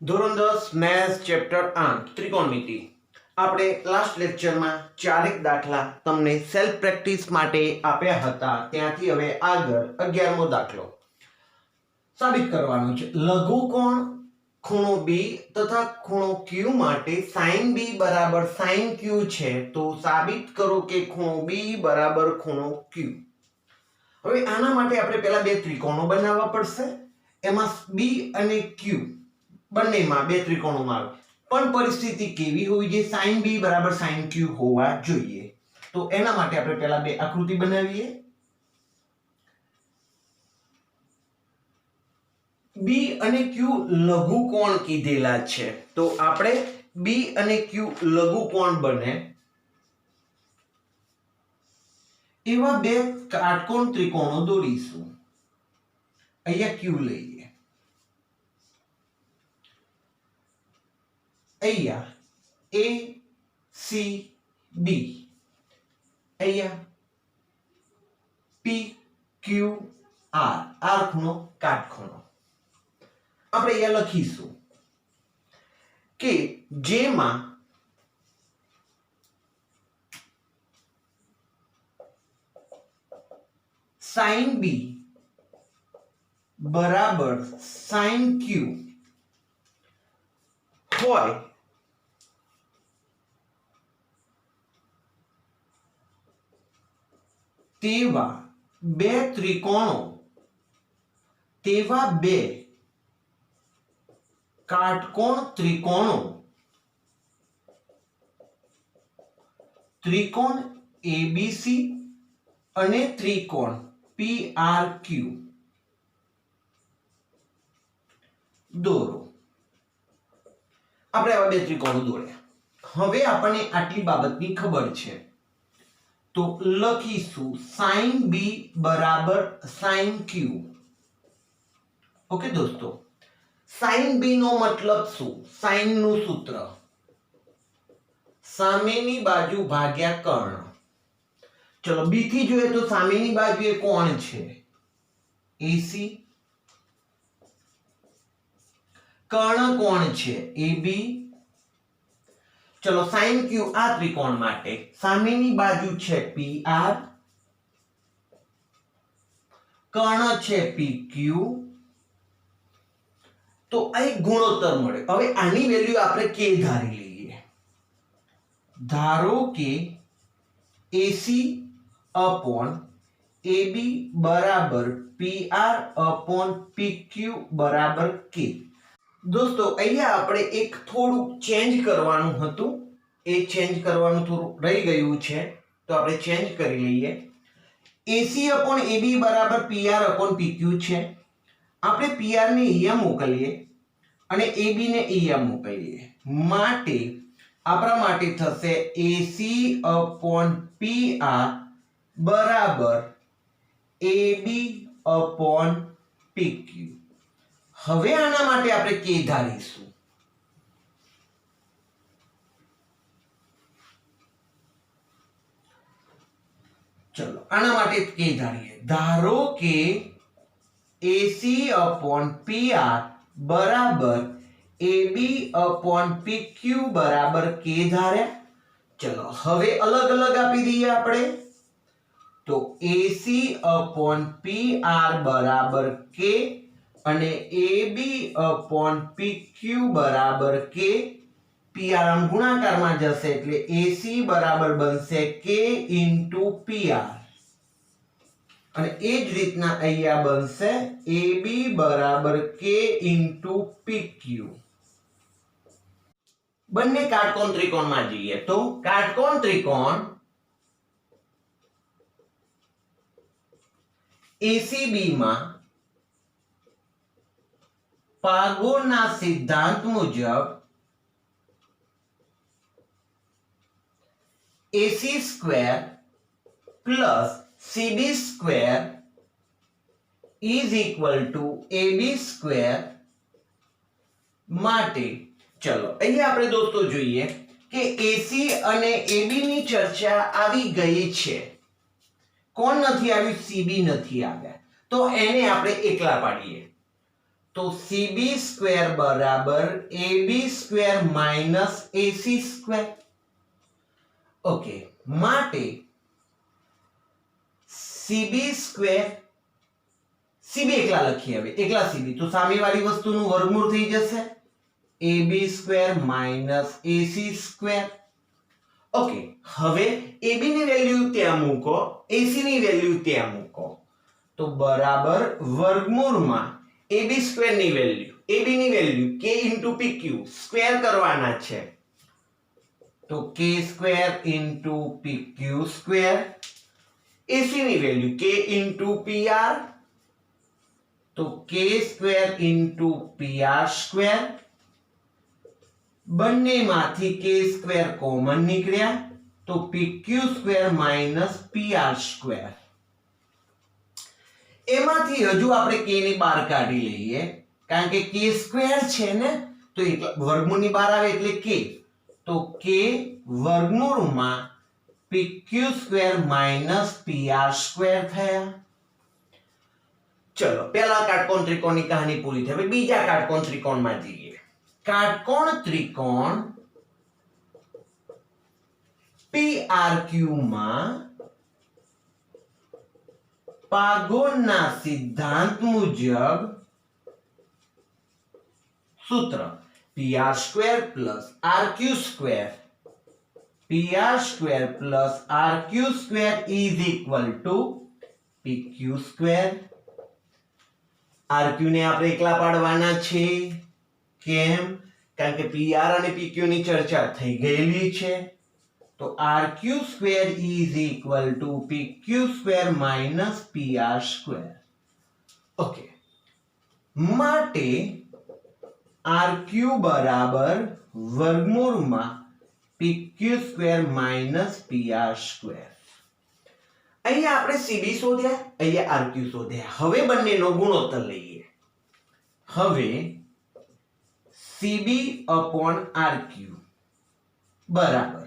ધોરણ 10 maths chapter 8 ત્રિકોણમિતિ આપણે last લેક્ચરમાં ચારેક દાખલા તમને સેલ્ફ પ્રેક્ટિસ માટે આપ્યા હતા. ત્યાંથી હવે આગળ 11મો દાખલો સાબિત કરવાનો છે. લઘુકોણ ખૂણો B તથા ખૂણો Q માટે sin B બરાબર sin Q છે તો સાબિત કરો કે ખૂણો B બરાબર ખૂણો Q. હવે આના માટે આપણે પહેલા બે ત્રિકોણો બનાવવા પડશે. એમાં B અને Q બંનેમાં બે ત્રિકોણોમાં આવે પણ પરિસ્થિતિ કેવી હોવી જોઈએ? sin B બરાબર sin Q હોવા જોઈએ. તો એના માટે આપણે પહેલા બે આકૃતિ બનાવીએ. B અને Q લઘુકોણ કીધેલા છે તો આપણે B અને Q લઘુકોણ બને એવા બે કાટકોણ ત્રિકોણો દોરીશું. અહીંયા Q લઈએ, અહીંયા A C B, અહીંયા P Q R, R ખૂણો કાટખૂણો. આપણે અહીંયા લખીશું કે જેમાં sin B બરાબર sin Q હોય તેવા બે ત્રિકોણો, તેવા બે કાટકોણ ત્રિકોણો, ત્રિકોણ ABC અને ત્રિકોણ PRQ દોરો. આપણે આવા બે ત્રિકોણો દોર્યા. હવે આપણને આટલી બાબતની ખબર છે તો લખીશું sin B બરાબર sin Q. ઓકે દોસ્તો, sin B નો મતલબ શું? sin નું સૂત્ર સામેની બાજુ ભાગ્યા કર્ણ. ચલો B થી જોઈએ તો સામેની બાજુએ કોણ છે? AC. કર્ણ કોણ છે? AB. ચલો sin Q આ ત્રિકોણ માટે સામેની બાજુ છે PR, કર્ણ છે PQ. તો આ એક ગુણોત્તર મળે. હવે આની વેલ્યુ આપણે K ધારી લઈએ. ધારો કે AC upon AB બરાબર PR upon PQ બરાબર K. દોસ્તો અહીંયા આપણે એક થોડું ચેન્જ કરવાનું હતું, એ ચેન્જ કરવાનું થોડું રહી ગયું છે તો આપણે ચેન્જ કરી લઈએ. AC upon AB બરાબર PR upon PQ છે. આપણે PR ને અહીંયા મોકલીએ અને AB ને અહીંયા મોકલીએ માટે આપણા માટે થશે AC upon PR બરાબર AB upon PQ. હવે આના માટે આપણે K ધારીશું. ચલો આના માટે K ધારીએ. ધારો કે AC upon PR બરાબર AB upon PQ બરાબર K ધાર્યા. ચલો હવે અલગ અલગ આપી દઈએ આપણે તો AC upon PR બરાબર K અને AB upon PQ બરાબર K. PR આમ ગુણાકારમાં જશે એટલે AC બરાબર બનશે K into PR અને એ જ રીતના અહીંયા બનશે AB બરાબર K into PQ. બંને કાટકોણ ત્રિકોણમાં જઈએ તો કાટકોણ ત્રિકોણ ACB માં પાયથાગોરસના સિદ્ધાંત મુજબ AC square plus CB square is equal to AB square માટે ચલો અહીંયા આપણે દોસ્તો જોઈએ કે AC અને AB ની ચર્ચા આવી ગઈ છે. કોણ નથી આવ્યું? CB નથી આવ્યા. તો એને આપણે એકલા પાડીએ तो CB स्क्वायर बराबर AB square minus AC square okay માટે CB સ્ક્વેર CB એકલા લખીએ હવે એકલા CB તો સામેવાળી વસ્તુનું વર્ગમૂળ થઈ જશે AB square minus AC square okay હવે AB ની વેલ્યુ ત્યાં મૂકો AC ની વેલ્યુ ત્યાં મૂકો તો બરાબર વર્ગમૂળમાં AB સ્ક્વેર ની વેલ્યુ AB ની વેલ્યુ K * PQ સ્ક્વેર કરવાના છે तो k square into PQ square AC ની વેલ્યુ K इंटू PR तो K square into PR square બંનેમાંથી K સ્ક્વેર કોમન નીકળ્યા તો PQ square minus PR square એમાંથી હજુ આપણે K ની બહાર કાઢી લઈએ કારણ કે K સ્ક્વેર છે ને તો વર્ગમૂળની બહાર આવે એટલે K तो k વર્ગમૂળમાં PQ square minus PR square થયા ચલો પહેલા કાટકોણ ત્રિકોણની કહાની પૂરી થઈ હવે બીજા કાટકોણ ત્રિકોણમાં જઈએ કાટકોણ ત્રિકોણ PRQ માં પાગોનના સિદ્ધાંત મુજબ સૂત્ર PR square plus RQ square PR square plus RQ square is equal to PQ square RQ ને આપણે એકલા પાડવાના છે કેમ કારણ કે PR અને PQ ની ચર્ચા થઈ ગયેલી છે તો RQ square is equal to PQ square minus PR square okay માટે RQ बराबर वर्गमूळમાં PQ square minus PR square અહીંયા આપણે CB શોધ્યા અહીંયા RQ શોધ્યા હવે બંનેનો ગુણોત્તર લઈએ હવે CB upon RQ બરાબર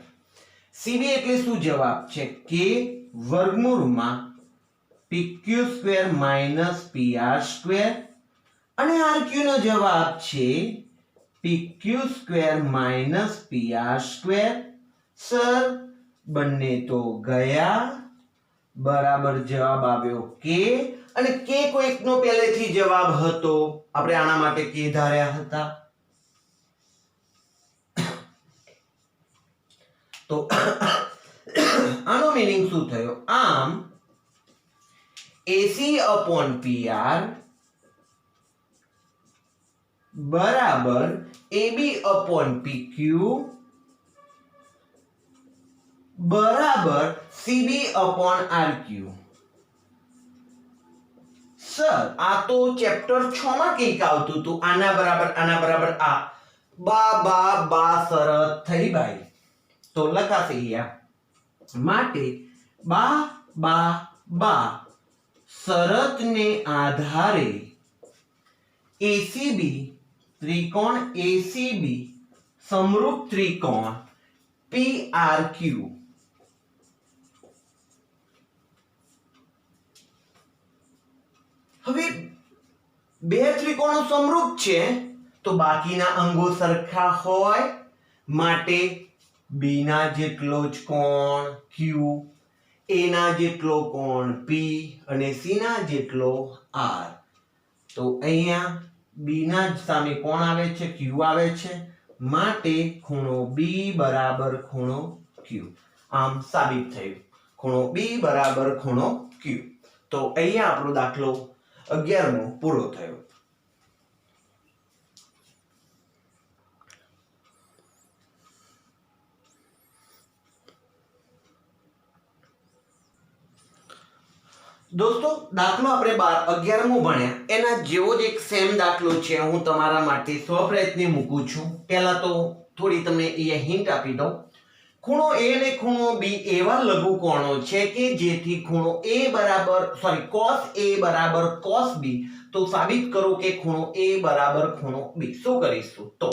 CB એટલે શું જવાબ છે K વર્ગમૂળમાં PQ square minus PR square અને RQ નો જવાબ છે PQ square minus PR square sir બંને તો ગયા બરાબર જવાબ આવ્યો K અને K કોઈકનો પહેલેથી જવાબ હતો આપણે આના માટે K ધાર્યા હતા તો આનો મીનિંગ શું થયો આમ AC upon PR बराबर AB upon PQ बराबर CB upon RQ सर आ तो चैप्टर 6 માં કંઈક આવતું હતું આના બરાબર આ બા બા બા શરત થઈ ભાઈ તો લખાશે અહીંયા માટે બા બા બા શરતને આધારે ACB त्रिकोण ACB समरूप त्रिकोण PRQ હવે બે ત્રિકોણો સમરૂપ છે તો બાકીના અંગો સરખા હોય માટે B ના જેટલો જ કોણ Q A ના જેટલો કોણ P અને C ના જેટલો R તો અહીંયા B ના સામે કોણ આવે છે Q આવે છે માટે ખૂણો B બરાબર ખૂણો Q આમ સાબિત થયું ખૂણો B બરાબર ખૂણો Q તો અહીંયા આપણો દાખલો 11મો પૂરો થયો दोस्तों दाखलो આપણે 11મો ભણ્યા એના જેવો જ એક સેમ દાખલો છે હું તમારા માટે સ્વપ્રયત્ને મૂકું છું પહેલા તો થોડી તમને એ હિન્ટ આપી દઉં ખૂણો A અને ખૂણો B એવા લઘુકોણો છે કે જેથી ખૂણો A બરાબર cos A બરાબર cos B તો સાબિત કરો કે ખૂણો A બરાબર ખૂણો B શું કરીશું તો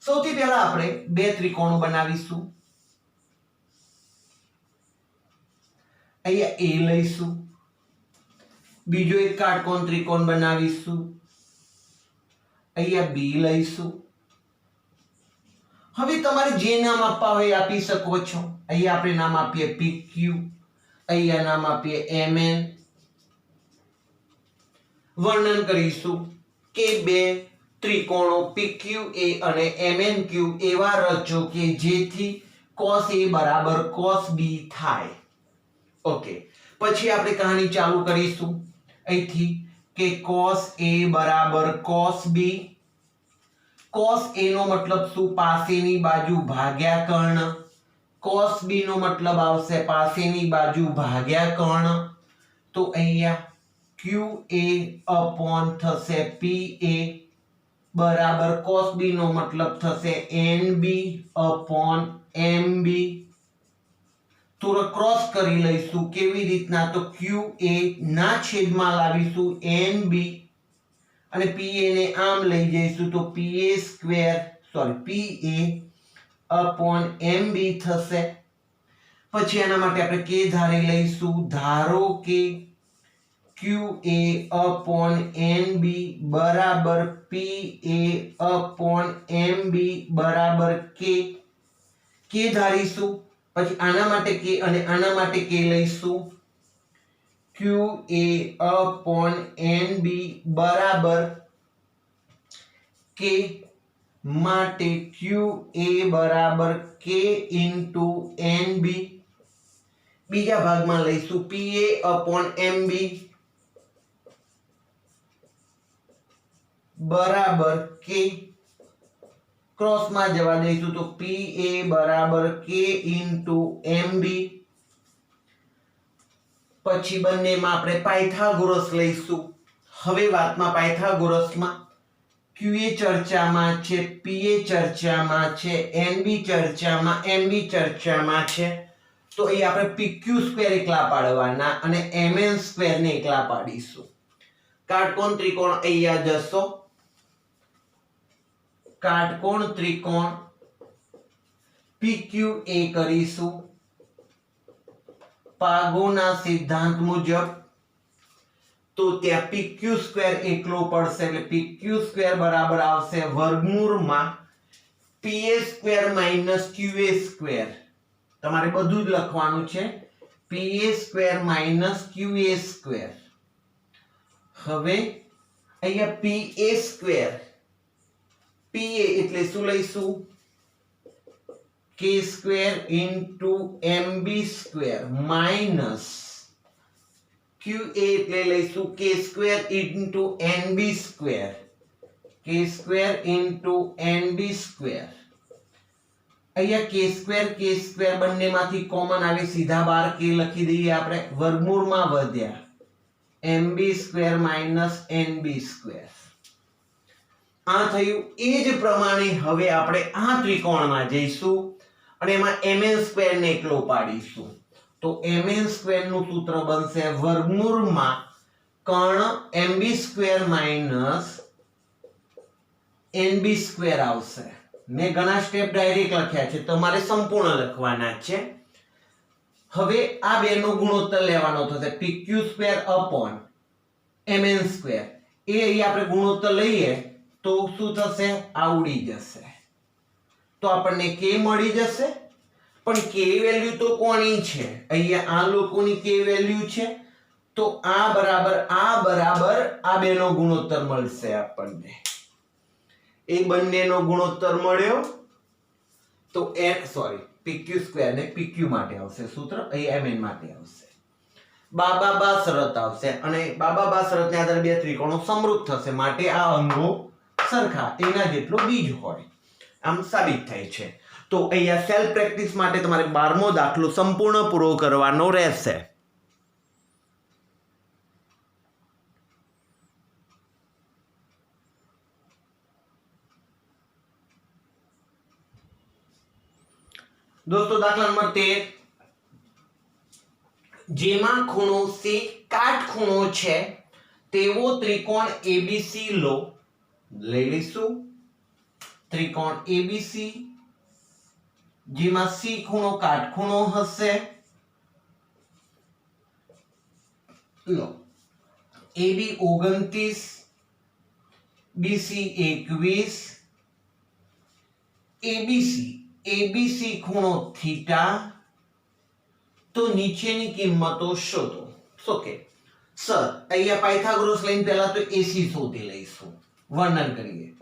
સૌથી પહેલા આપણે બે ત્રિકોણો બનાવીશું અહીંયા A લઈશું બીજો એક કાટકોણ ત્રિકોણ બનાવીશું અહીંયા બી લઈશું. હવે તમારે જે નામ આપવા હોય આપી શકો છો. અહીંયા આપણે નામ આપીએ PQ, અહીંયા નામ આપીએ MN. વર્ણન કરીશું કે બે ત્રિકોણો PQA અને MNQ એવા રચો કે જેથી cos A બરાબર cos B થાય. ઓકે, પછી આપણે કહાની ચાલુ કરીશું અહીંથી કે cos A બરાબર cos B. cos A નો મતલબ શું? પાસેની બાજુ ભાગ્યા કર્ણ. cos B નો મતલબ આવશે પાસેની બાજુ ભાગ્યા કર્ણ. તો અહીંયા QA upon થશે PA બરાબર cos B નો મતલબ થશે NB upon MB. થોડો ક્રોસ કરી લઈશું. કેવી રીતના? તો QA ના છેદમાં લાવીશું NB અને PA ને આમ લઈ જઈશું તો PA upon MB થશે. પછી આના માટે આપણે કે ધારી લઈશું. ધારો કે QA upon NB બરાબર PA upon MB બરાબર K. કે ધારીશું. પછી આના માટે K અને આના માટે K લઈશું. QA upon NB બરાબર K માટે QA બરાબર K into NB. બીજા ભાગમાં લઈશું PA upon MB બરાબર K. ક્રોસમાં જવા દઈશું તો PA બરાબર K into MB. પછી બંનેમાં આપણે પાયથાગોરસ લઈશું. હવે વાતમાં પાયથાગોરસમાં QA ચર્ચામાં છે, PA ચર્ચામાં છે, NB ચર્ચામાં, MB ચર્ચામાં છે. તો અહીં આપણે PQ² એકલા પાડવાના અને MN² ને એકલા પાડીશું. કાટકોણ ત્રિકોણ અહીંયા જશો. કાટકોણ ત્રિકોણ PQA કરીશું પાગોના સિદ્ધાંત મુજબ. તો ત્યાં PQ² એકલો પડશે એટલે PQ² બરાબર આવશે વર્ગમૂળમાં PA² - QA². તમારે બધું જ લખવાનું છે. PA² - QA². હવે અહીંયા PA² PA એટલે શું લઈશું? K² into MB² minus QA એટલે લઈશું K² into NB². K² into NB². અહીંયા K² બંનેમાંથી કોમન આવે, સીધા બાર K લખી દઈએ આપણે. વર્ગમૂળમાં વધ્યા MB² - NB². આ થયું. એ જ પ્રમાણે હવે આપણે આ ત્રિકોણમાં જઈશું અને એમાં MN² ને એકલો પાડીશું. તો MN² નું સૂત્ર બનશે વર્ગમૂળમાં કર્ણ MB² - NB² આવશે. મેં ઘણા સ્ટેપ ડાયરેક્ટ લખ્યા છે, તમારે સંપૂર્ણ લખવાના છે. હવે આ બેનો ગુણોત્તર લેવાનો થશે PQ² upon MN². એ અહીં આપણે ગુણોત્તર લઈએ તો શું થશે? આ ઉડી જશે તો આપણને K મળી જશે. પણ K વેલ્યુ તો કોની છે? અહીંયા આ લોકોની K વેલ્યુ છે. તો આ બરાબર આ બેનો ગુણોત્તર મળશે આપણને. એ બંનેનો ગુણોત્તર મળ્યો તો PQ² ને PQ માટે આવશે સૂત્ર, અહીં MN માટે આવશે. બા શરત આવશે અને બા શરતને આધારે બે ત્રિકોણો સમરૂપ થશે. માટે આ અંગો સરખા એના જેટલો બીજ હોય આમ સાબિત થાય છે. તો અહીંયા સેલ્ફ પ્રેક્ટિસ માટે તમારે 12મો દાખલો સંપૂર્ણ પૂરો કરવાનો રહેશે. દોસ્તો દાખલા નંબર 13, જેમાં ખૂણો C કાટખૂણો છે તેવો ત્રિકોણ ABC લો. લઈ લઈશું ત્રિકોણ ABC જેમાં C ખૂણો કાટખૂણો હશે. લો AB 29 BC 21, ABC ખૂણો થીટા, તો નીચેની કિંમતો શોધો. ઓકે સર, અહીંયા પાયથાગોરસ લઈને પહેલા તો AC શોધી લઈશું. વર્ણન કરીએ.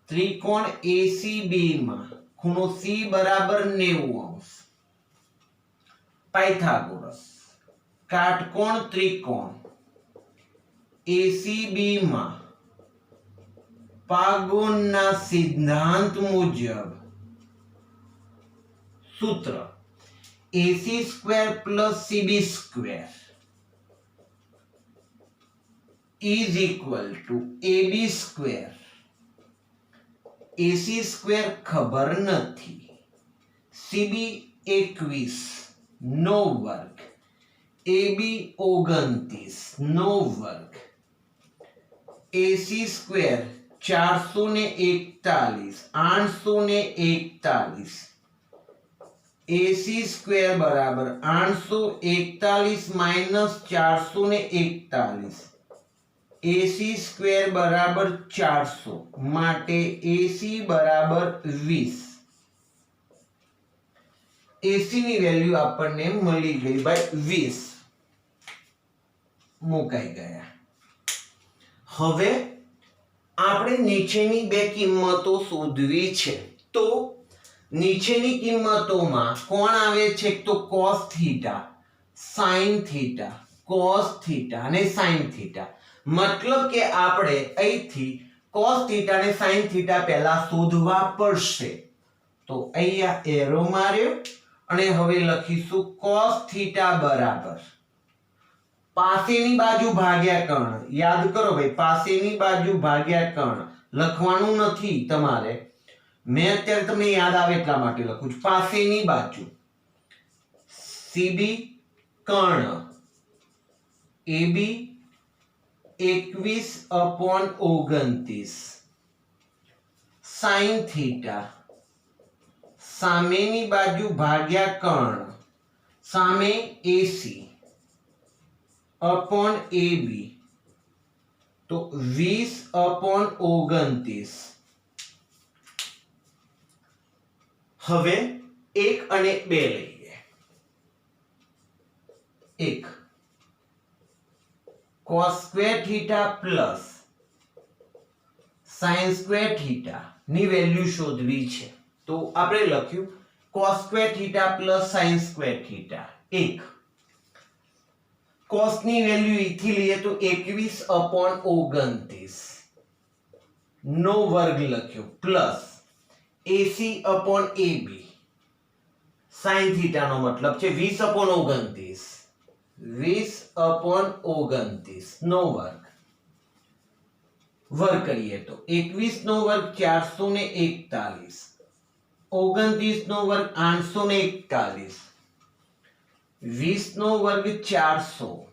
ત્રિકોણ ACB માં ખૂણો C બરાબર 90°. પાયથાગોરસ કાટકોણ ત્રિકોણ ACB માં પાયથાગોરસના સિદ્ધાંત મુજબ સૂત્ર AC² + CB² is equal to AB². AC² ખબર નથી, CB 21 નો વર્ગ, AB 29 નો વર્ગ, AC² 441 841, AC² બરાબર 841 - 441, AC² બરાબર 400, માટે AC બરાબર 20. AC ની વેલ્યુ આપણને મળી ગઈ ભાઈ 20 મુકાઈ ગયા. હવે આપણે નીચેની બે કિંમતો શોધવી છે. તો નીચેની કિંમતોમાં કોણ આવે છે? તો cos θ, sin θ, cos θ અને sin θ. મતલબ કે આપણે અહીંથી cos θ અને sin θ પહેલા શોધવા પડશે. તો અહીંયા એરો માર્યો અને હવે લખીશું cos θ બરાબર પાસેની બાજુ ભાગ્યા કર્ણ. યાદ કરો ભાઈ, પાસેની બાજુ ભાગ્યા કર્ણ લખવાનું નથી તમારે, મેં અત્યારે તમને યાદ આવે એટલા માટે લખું છું. પાસેની બાજુ CB કર્ણ AB 21/29, sin θ સામેની બાજુ ભાગ્યા કર્ણ, સામે AC upon AB, તો 20/29. હવે 1 અને 2 લઈએ. 1 cos² θ પ્લસ sin² θ ની વેલ્યુ શોધવી છે. તો આપણે લખ્યું cos² θ પ્લસ sin² θ. 1 cos ની વેલ્યુ અહીંથી લઈએ તો 21/29 નો વર્ગ લખ્યો, પ્લસ AC/AB, sin θ નો મતલબ છે 20/29, 20/29 નો વર્ગ. વર્ગ કરીએ તો 21 નો વર્ગ 441, 29 નો વર્ગ 841, 20 નો વર્ગ 400,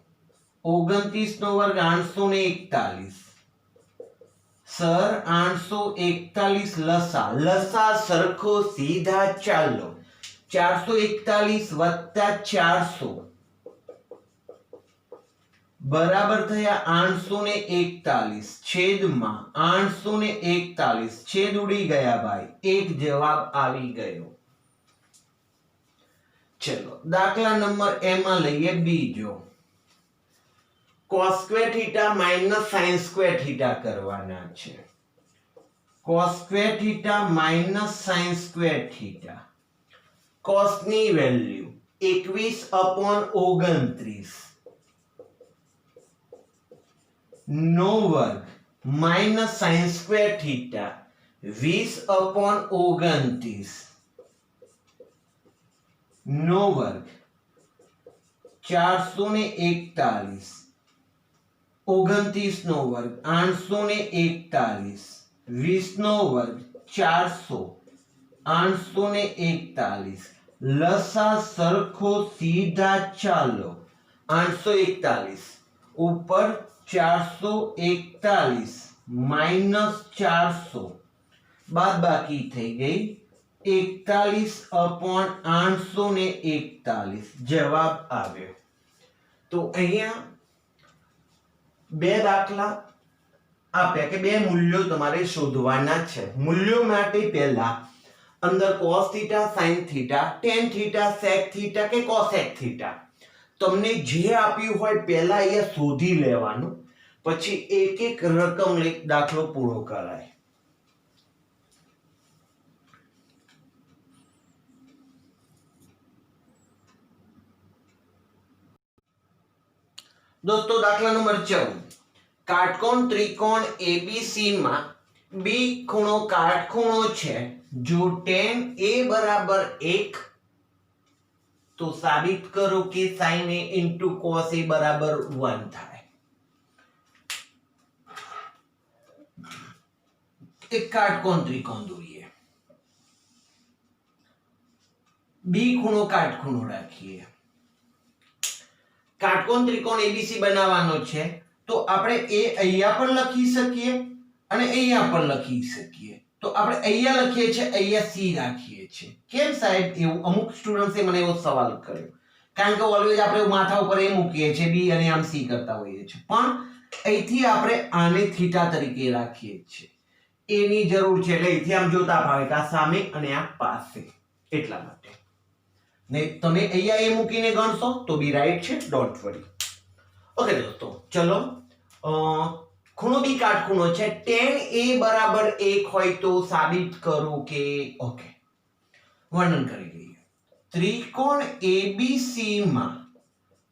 29 નો વર્ગ 841. સર 841 લસા સરખો સીધા ચાલો. 441 + 400 બરાબર થયા 841, છેદમાં 841, છેદ ઉડી ગયા ભાઈ, એક જવાબ આવી ગયો. ચલો દાખલા નંબર A માં લઈએ બીજો. cos² θ - sin² θ કરવાના છે. cos² θ - sin² θ. cos ની વેલ્યુ 21/29 નો વર્ગ માઇનસ sin² θ 20/29 નો વર્ગ 441, 29 નો વર્ગ 841, 20 નો વર્ગ 400, 841. લસા સરખો સીધા ચાલો. 841 ઉપર 441 માઇનસ 400 બાદ બાકી થઈ ગઈ 41/841 જવાબ આવ્યો. તો અહીંયા બે દાખલા આપ્યા કે બે મૂલ્યો તમારે શોધવાના છે. મૂલ્યો માટે પહેલા અંદર cos theta, sin theta, tan theta, sec theta કે cosec થીટા તમને જે આપ્યું હોય પહેલા અહીંયા શોધી લેવાનું, પછી એક એક રકમ લઈ દાખલો પૂરો કરાય. दोस्तों दाखला नंबर 14 काटकोण त्रिकोण एबीसी में बी खूणो काटखूणो छे जो tan a बराबर 1 तो साबित करो कि sin a into cos a बराबर 1 थाय. एक काटकोण त्रिकोण દોરીએ, बी ખૂણો કાટખૂણો રાખીએ. કાટકોણ ત્રિકોણ એબીસી બનાવવાનો છે તો આપણે એ અહીંયા પણ લખી શકીએ અને અહીંયા પણ લખી શકીએ. તો આપણે અહીંયા લખીએ છીએ, અહીંયા સી રાખીએ છીએ. કેમ સાહેબ એવું? અમુક સ્ટુડન્ટ્સે મને એવો સવાલ કર્યો, કારણ કે ઓલવેઝ આપણે માથા ઉપર એ મૂકીએ છીએ બી અને આમ સી કરતા હોઈએ છીએ, પણ અહીંથી આપણે આને થીટા તરીકે રાખીએ છીએ. એની જરૂર છે એટલે અહીંથી આમ જોતા ભાવે કે આ સામે અને આ પાસે, એટલા માટે. ને તમે અહીંયા એ મૂકીને ગણશો તો બી રાઈટ છે, ડોન્ટ વરી. ઓકે દોસ્તો, ચલો ખૂણો બી કાટખૂણો છે, tan a બરાબર 1 હોય તો સાબિત કરો કે ઓકે વર્ણન કરી લઈએ. ત્રિકોણ ABC માં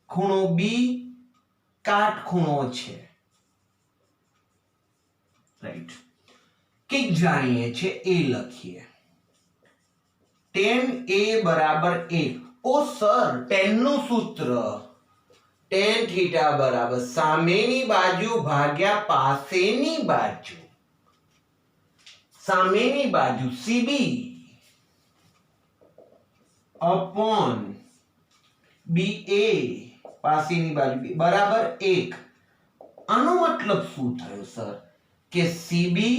ખૂણો b કાટખૂણો છે, રાઈટ. કે જાણીએ છે એ લખીએ. tan a बराबर 1. ओ सर tan નું સૂત્ર tan थीटा बराबर સામેની બાજુ ભાગ્યા પાસેની બાજુ. સામેની બાજુ CB upon BA પાસેની બાજુ બરાબર 1. આનો મતલબ શું થયો સર કે CB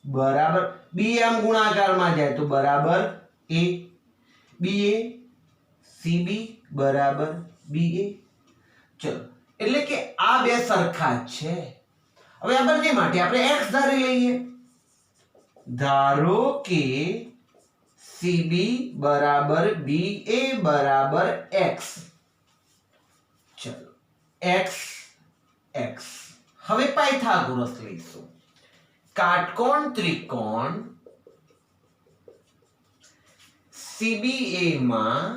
બરાબર B આમ ગુણાકારમાં જાય તો બરાબર A, BA, CB बराबर BA. चलो એટલે કે આ બે સરખા છે. હવે આ બંને માટે આપણે x ધારી લઈએ. ધારો કે CB બરાબર BA બરાબર x. ચલો x x. હવે પાયથાગોરસ લઈશું. કાટકોણ ત્રિકોણ CBA માં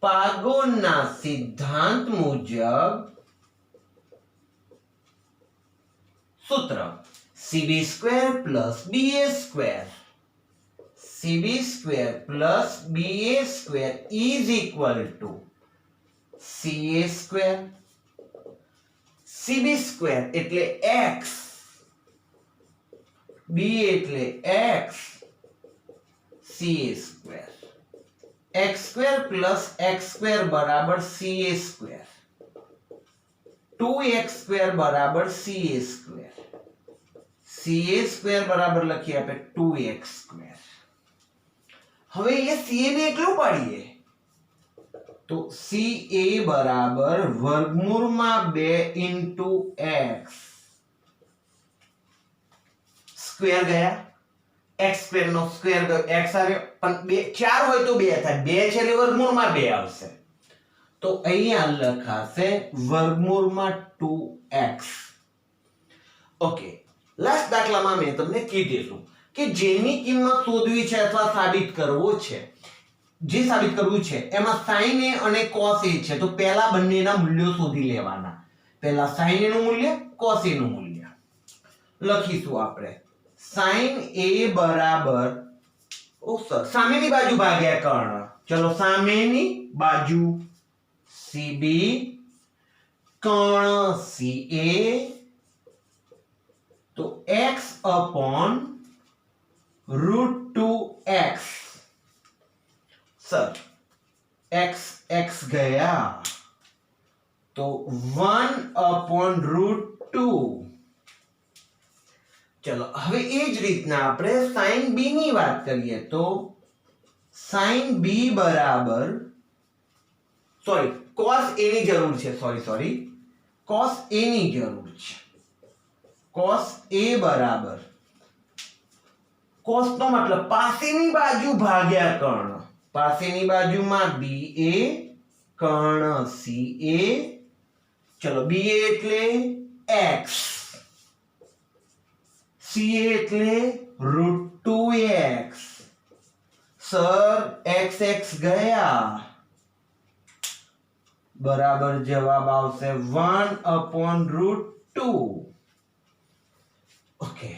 પાગોના સિદ્ધાંત મુજબ સૂત્ર CB square plus BA square, CB square plus BA square is equal to CA square. CB square એટલે x, BA એટલે x, CA square. x square plus x square बराबर CA स्क्वायर. 2x स्क्वायर बराबर CA square. CA square बराबर लखीए आपे 2x square. હવે ये CA ને એકલું પાડીએ તો CA બરાબર વર્ગમૂળમાં 2 into x સ્ક્વેર ગયા. x સ્ક્વેર નો સ્ક્વેર x આવ્યો, પણ 4 હોય તો 2 થાય. 2 છે એટલે વર્ગમૂળમાં 2 આવશે. તો અહીંયા લખાશે વર્ગમૂળમાં 2x. ઓકે, લાસ્ટ દાખલામાં મેં તમને કીધેલું કે જેની કિંમત શોધવી છે અથવા સાબિત કરવો છે, જે સાબિત કરવું છે એમાં sin a અને cos a છે, તો પહેલા બંનેના મૂલ્યો શોધી લેવાના. પહેલા sin a નું મૂલ્ય, cos a નું મૂલ્ય લખીશું આપણે. sin a બરાબર સામેની બાજુ ભાગ્યા કર્ણ. ચલો સામેની બાજુ CB કર્ણ CA તો x upon √2x. Sir x x ગયા તો 1 upon √2. चलो હવે એ જ રીતના આપણે sin b ની વાત કરીએ તો sin b બરાબર cos a ની જરૂર છે, cos a ની જરૂર છે. cos A બરાબર cos નો મતલબ પાસેની બાજુ ભાગ્યા કર્ણ, પાસેની બાજુમાં BA કર્ણ CA, ચલો BA એટલે x, CA એટલે √2x, સર x x ગયા બરાબર જવાબ આવશે 1/√2. ઓકે,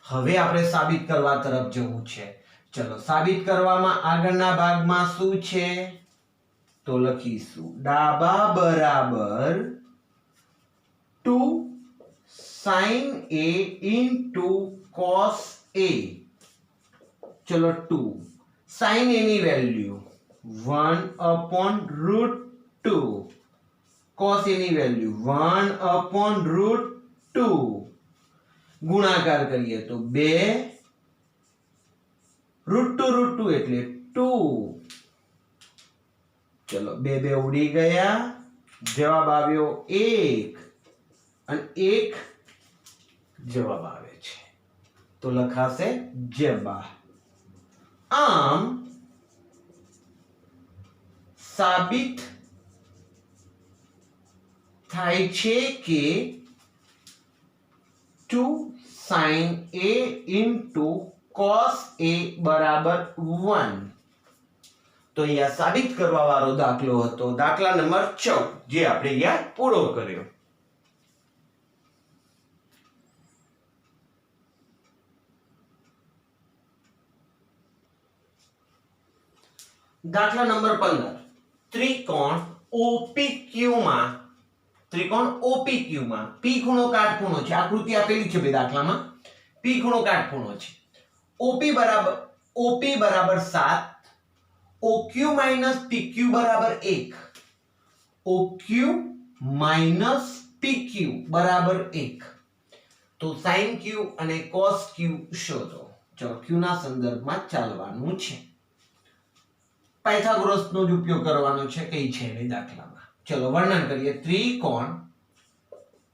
હવે આપણે સાબિત કરવા તરફ જવું છે. ચલો સાબિત કરવામાં આગળના ભાગમાં શું છે તો લખીશું ડાબા બરાબર 2 sin A into cos A. ચલો 2 sin A ની વેલ્યુ 1/√2, cos A ની વેલ્યુ 1/√2, ગુણાકાર કરીએ તો 2 √2 એટલે 2. ચલો 2 2 ઉડી ગયા, જવાબ આવ્યો 1 અને 1 જવાબ આવે છે તો લખાશે જબા. આમ સાબિત થાય છે કે 2 sin A into cos A બરાબર 1. તો અહીંયા સાબિત કરવા વાળો દાખલો હતો દાખલા નંબર 14 જે આપણે અહીંયા પૂરો કર્યો. દાખલા નંબર 15 ત્રિકોણ OPQ માં P ખૂણો કાટખૂણો છે. આકૃતિ આપેલી છે બે દાખલામાં. P ખૂણો કાટખૂણો છે. OP બરાબર 7, OQ minus PQ બરાબર 1, OQ minus PQ બરાબર 1. તો sin Q અને cos Q શોધો. ચલો Q ના સંદર્ભમાં ચાલવાનું છે. પાયથાગોરસનો જ ઉપયોગ કરવાનો છે કઈ છે એ દાખલામાં. ચલો વર્ણન કરીએ. ત્રિકોણ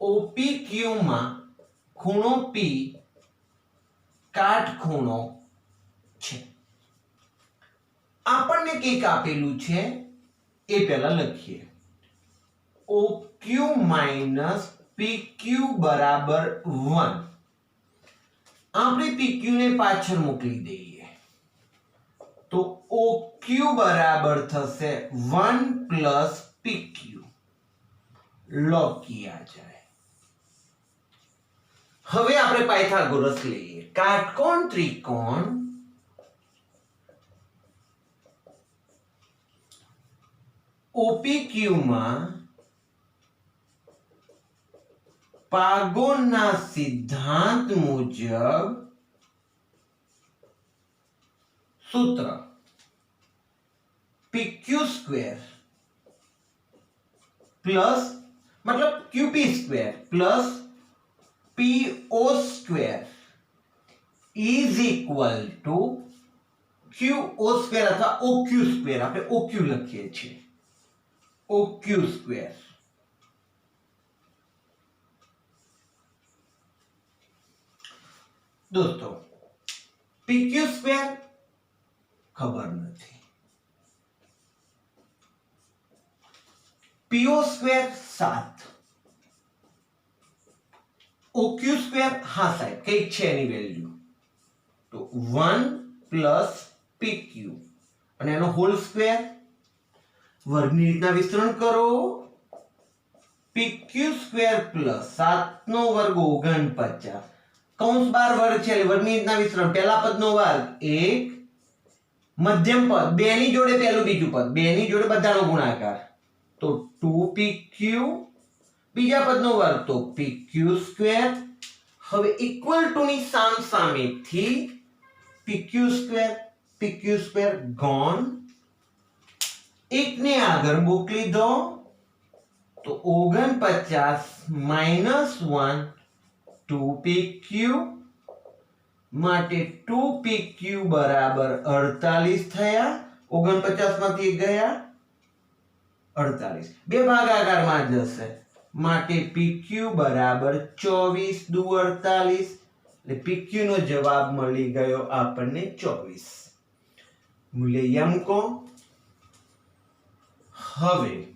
OPQ માં ખૂણો P કાટખૂણો છે. આપણને કંઈક આપેલું છે એ પહેલા લખીએ. OQ minus PQ બરાબર 1. આપણે PQ ને પાછળ મોકલી દઈએ તો OQ બરાબર થશે 1 plus PQ. log કિયા જાય. હવે આપણે પાયથાગોરસ લઈએ. કાટકોણ ત્રિકોણ OPQ માં પાગોના સિદ્ધાંત મુજબ સૂત્ર PQ સ્ક્વેર પ્લસ मतलब QP square plus PO square is equal to QO square अथवा OQ स्क्वायर. આપણે OQ લખીએ છીએ. OQ સ્ક્વેર દોસ્તો PQ સ્ક્વેર ખબર નથી, PO સ્ક્વેર 7, OQ સ્ક્વેર હા સાહેબ કઈક છે એની વેલ્યુ તો 1 પ્લસ PQ અને એનો હોલ સ્ક્વેર વર્ગની રીતના વિસ્તરણ કરો. PQ સ્ક્વેર પ્લસ 7 નો વર્ગ 49 કૌંસ બાર વર્ગ છે એટલે વર્ગની રીતના વિસ્તરણ પહેલા પદનો વર્ગ 1 મધ્યમ પદ 2 ની જોડે પહેલું બીજું પદ 2 ની જોડે બધાનો ગુણાકાર તો 2PQ બીજા પદનો વર્ગ તો PQ સ્ક્વેર. હવે ઇક્વલ ટુ ની સામસામેથી PQ સ્ક્વેર ગોન. એક ને આગળ મોકલી દો તો 49 minus 1 2PQ માટે 2PQ બરાબર 48 થયા. 49 માંથી ગયા 48 બે ભાગાકારમાં જશે માટે PQ બરાબર 24 દુ 48 એટલે PQ નો જવાબ મળી ગયો આપણને 24 મૂલ્ય અહીંયા મૂકો હવે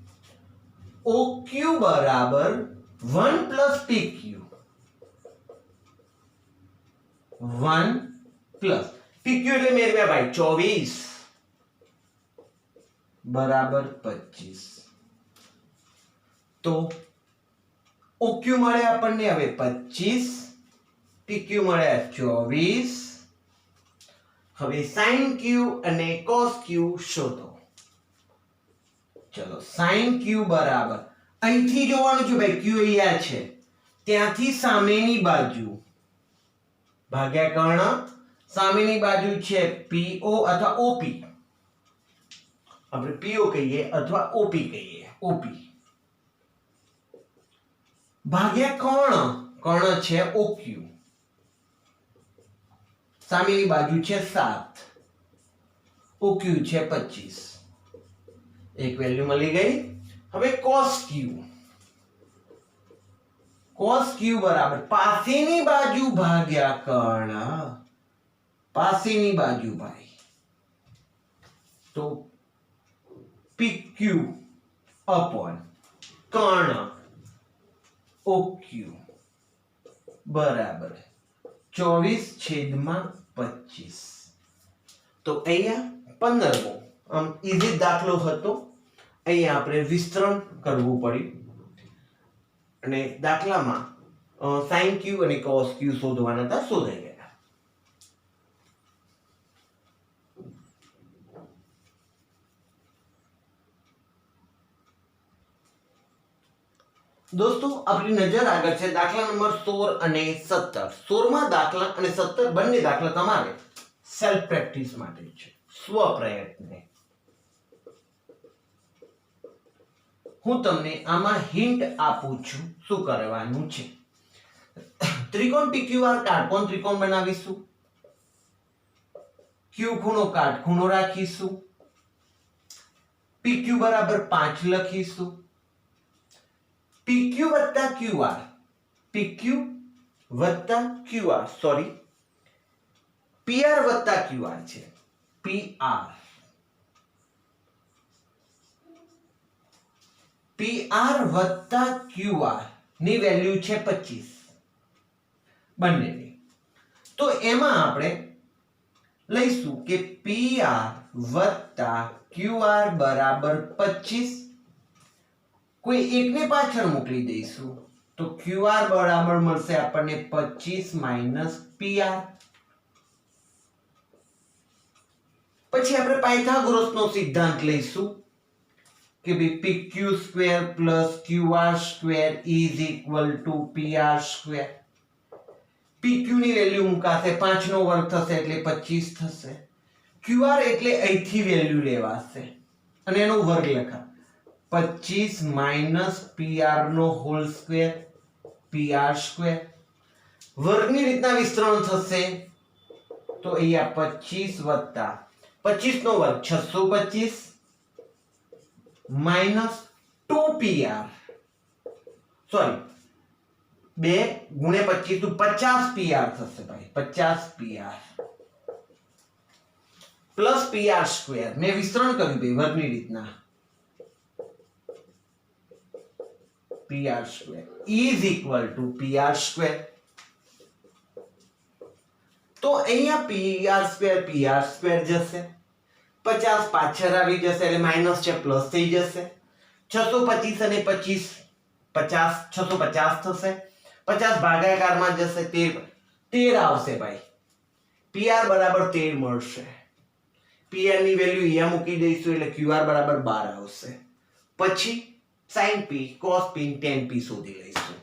OQ બરાબર 1 પ્લસ PQ 1 પ્લસ PQ એટલે મેળવ્યા ભાઈ 24 બરાબર 25 તો OQ મળે આપણને હવે 25 PQ મળ્યા 24 હવે sin Q અને cos Q શોધો ચલો sin Q બરાબર અહીંથી જોવાનું છે ભાઈ Q અહીંયા છે ત્યાંથી સામેની બાજુ ભાગ્યા કર્ણ સામેની બાજુ છે PO અથવા OP આપણે PO કહીએ અથવા OP કહીએ OP ભાગ્યા કર્ણ છે OQ સામેની બાજુ છે 7 OQ છે 25 એક વેલ્યુ મળી ગઈ હવે cos Q બરાબર પાસેની બાજુ ભાગ્યા કર્ણ પાસેની બાજુ ભાઈ તો PQ upon કર્ણ OQ બરાબર 24/25 તો અહીંયા 15મો આમ ઈઝી દાખલો હતો અહીંયા આપણે વિસ્તરણ કરવું પડ્યું અને દાખલામાં sin Q અને cos Q શોધવાના હતા શોધાઈ ગયા દોસ્તો આપણી નજર આગળ છે દાખલા નંબર 16 અને 17 16માં દાખલા અને 17 બંને દાખલા તમારે સેલ્ફ પ્રેક્ટિસ માટે છે સ્વ પ્રયત્ને હું તમને આમાં હિન્ટ આપું છું શું કરવાનું છે ત્રિકોણ PQR કાટકોણ ત્રિકોણ બનાવીશું Q ખૂણો કાટખૂણો રાખીશું PQ બરાબર 5 લખીશું PQ વત્તા QR PQ વત્તા QR સોરી PR વત્તા QR છે PR વત્તા QR ની વેલ્યુ છે 25 બંનેની તો એમાં આપણે લઈશું કે PR વત્તા QR બરાબર 25 કોઈ એકને પાછળ મોકલી દઈશું તો QR બરાબર મળશે આપણને 25 માઈનસ PR પછી આપણે પાયથાગોરસનો સિદ્ધાંત લઈશું કે ભઈ PQ square plus QR square is equal to PR square PQ ની વેલ્યુ મુકાશે 5 નો વર્ગ થશે એટલે 25 થશે QR એટલે અહીંથી વેલ્યુ લેવાશે અને એનો વર્ગ લખા 25 માઈનસ PR નો હોલ સ્ક્વેર PR સ્ક્વેર વર્ગની રીતના વિસ્તરણ થશે તો અહીંયા 25 વત્તા 25 નો વર્ગ 625 માઈનસ 2PR સોરી 2 ગુણ્યા 25 તો 50 PR થશે ભાઈ 50 PR પ્લસ PR સ્ક્વેર મેં વિસ્તરણ કર્યું ભાઈ વર્ગની રીતના PR square is equal to PR square તો અહીંયા PR square જશે 50 પાછળ આવી જશે એટલે માઈનસ છે પ્લસ થઈ જશે 625 અને 25 50 650 થશે 50 ભાગાકારમાં જશે 13 આવશે ભાઈ PR બરાબર 13 મળશે PR ની વેલ્યુ અહીંયા મૂકી દઈશું એટલે QR બરાબર 12 આવશે પછી sin P cos P tan P શોધી લઈશું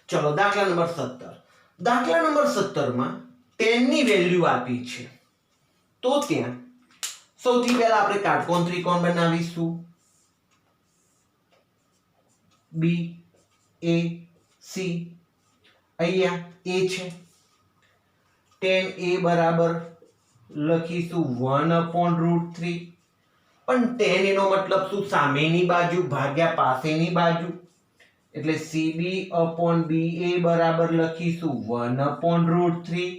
ચલો દાખલા નંબર 17 દાખલા નંબર 17 માં tan ની વેલ્યુ આપી છે તો ત્યાં સૌથી પહેલા આપણે કાટકોણ ત્રિકોણ બનાવીશું B A C અહીંયા A છે tan A બરાબર લખીશું 1/√3 પણ tan એનો મતલબ શું સામેની બાજુ ભાગ્યા પાસેની બાજુ એટલે CB upon BA બરાબર લખીશું 1/√3.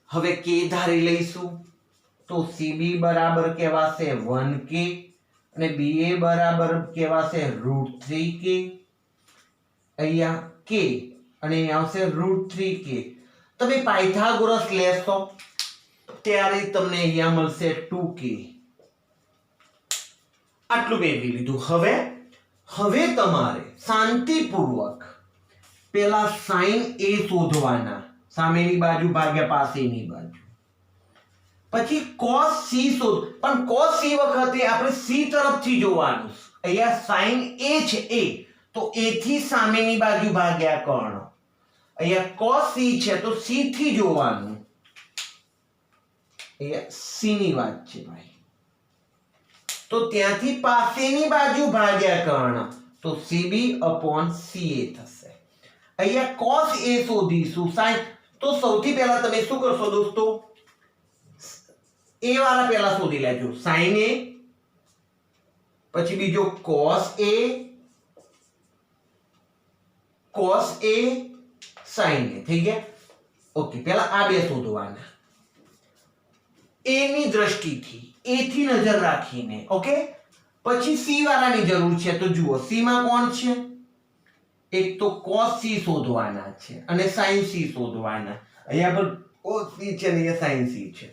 હવે K ધારી લઈશું તો CB બરાબર કહેવાશે 1K અને BA બરાબર કહેવાશે √3K. અહીંયા K અને અહીંયા આવશે √3K. તમે પાયથાગોરસ લેશો ત્યારે તમને અહીંયા મળશે 2K. આટલું મેળવી લીધું. હવે તમારે શાંતિપૂર્વક પેલા sin A શોધવાના, સામેની બાજુ ભાગ્યા પાસેની બાજુ. પછી cos C શોધ, પણ cos C વખતે આપણે C તરફથી જોવાનું. અહીંયા sin A છે A, તો A થી સામેની બાજુ ભાગ્યા કર્ણ. અહીંયા cos C છે તો C થી જોવાનું. અહીંયા C ની વાત છે ભાઈ, તો ત્યાંથી પાસેની બાજુ ભાગ્યા કર્ણ, તો CB upon CA થશે. અહીંયા cos A શોધીશું, sin. તો સૌથી પહેલા તમે શું કરશો દોસ્તો, A વાળા પહેલા શોધી લેજો, sin A, પછી બીજો cos A, sin A. થઈ ગયા? ઓકે, પહેલા આ બે શોધવાના A ની દ્રષ્ટિથી, A થી નજર રાખીને. ઓકે, પછી C વાળાની જરૂર છે. તો જુઓ C માં કોણ છે, એક તો cos C શોધવાના છે અને sin C શોધવાના. અહીંયા પર cos C છે અને અહીંયા sin C છે,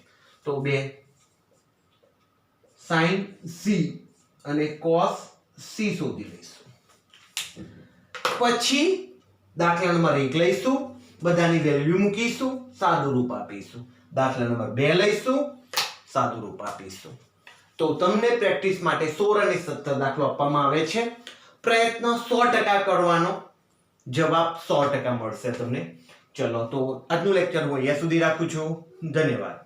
તો બે sin C અને cos C શોધી લઈશું. પછી દાખલા નંબર 1 લઈશું, બધાની વેલ્યુ મૂકીશું, સાદું રૂપ આપીશું. દાખલા નંબર 2 લઈશું, સાદું રૂપ આપીશું. તો તમને પ્રેક્ટિસ માટે 16 અને 17 દાખલો આપવામાં આવે છે. પ્રયત્ન 100% કરવાનો, જવાબ 100% મળશે તમને. ચલો, તો આજનું લેક્ચર હું અહીંયા સુધી રાખું છું. ધન્યવાદ.